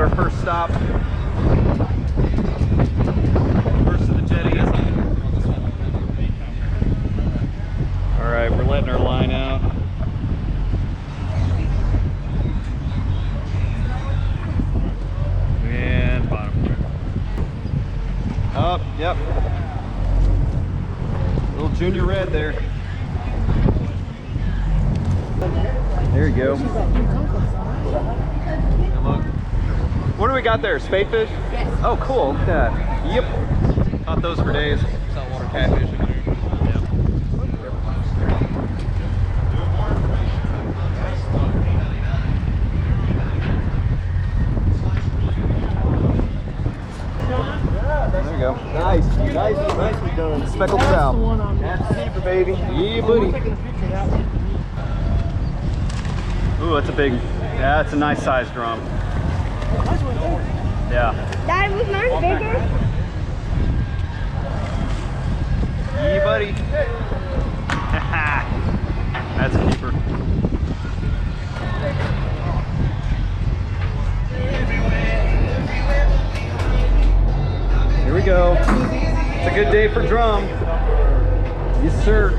got our first stop. First of the jetty. All right, we're letting our line out. And bottom. Up, yep. Little junior red there. There you go. Look. What do we got there? Spadefish? Yes. Oh, cool. Look at that. Yep. Caught those for days. Saltwater catfish in there. Yeah. There you go. Nice, nicely done. Speckled trout. That's the keeper, baby. Yeah, buddy. Ooh, that's a big, yeah, that's a nice size drum. Yeah. Dad, was mine bigger? Yeah, buddy. That's a keeper. Here we go. It's a good day for drum. Yes, sir.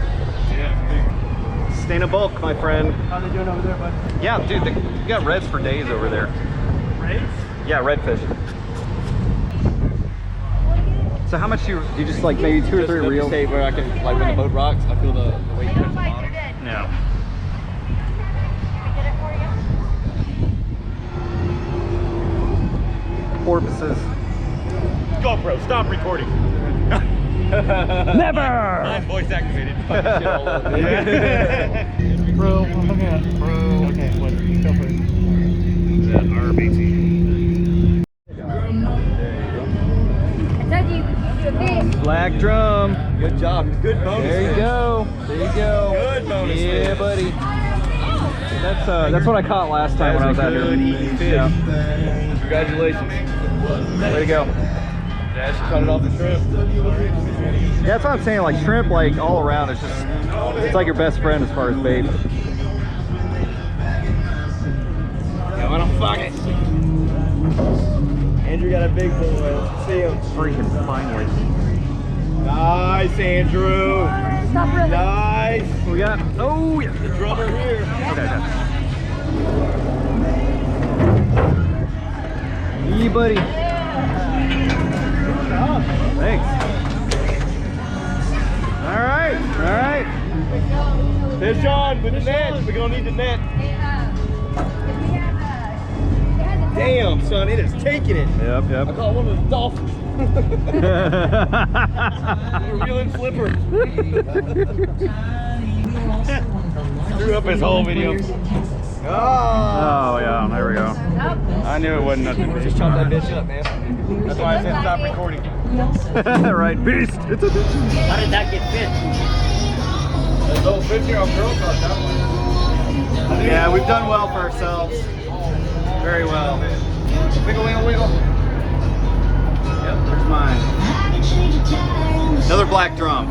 Stain of bulk, my friend. How they doing over there, bud? Yeah, dude, you got reds for days over there. Reds? Yeah, redfish. So how much do you just like maybe 2 or 3 reels? Where I can, like when the boat rocks, I feel the weight touch the bottom. No. Porpoises. GoPro, stop recording. Never! Mine's voice activated. Fucking shit all over. Bro, okay. Bro, okay, what? Go for it. That RBT. I told you, you a fish. Black drum. Good job. Good bonus. There you go. There you go. Good bonus. Yeah, fish. buddy. That's what I caught last time when I was out here. Good, easy fish. Yeah. Congratulations. Way to go. Dash cut it off the shrimp. Yeah, that's what I'm saying. Like shrimp, like all around, it's like your best friend as far as bait. Coming on, fuck it. Andrew got a big boy. Let's see him. Freaking finally. Nice, Andrew. Stop really. Nice. We got. Oh yeah. The drummer here. Okay. Yeah, buddy. Thanks. All right. Fish on with the net. We're gonna need the net. Damn, son, it is taking it. Yep. I caught one of the dolphins. We're reeling flipper. Screw up his whole video. Oh yeah, there we go. I knew it wasn't nothing. Just chop that bitch up, man. That's why I said stop recording. Right, beast. It's a beast. How did that get fit? That little 15-year-old girl caught that one. Yeah, we've done well for ourselves. Very well. Wiggle, wiggle, wiggle. Yep, there's mine. Another black drum.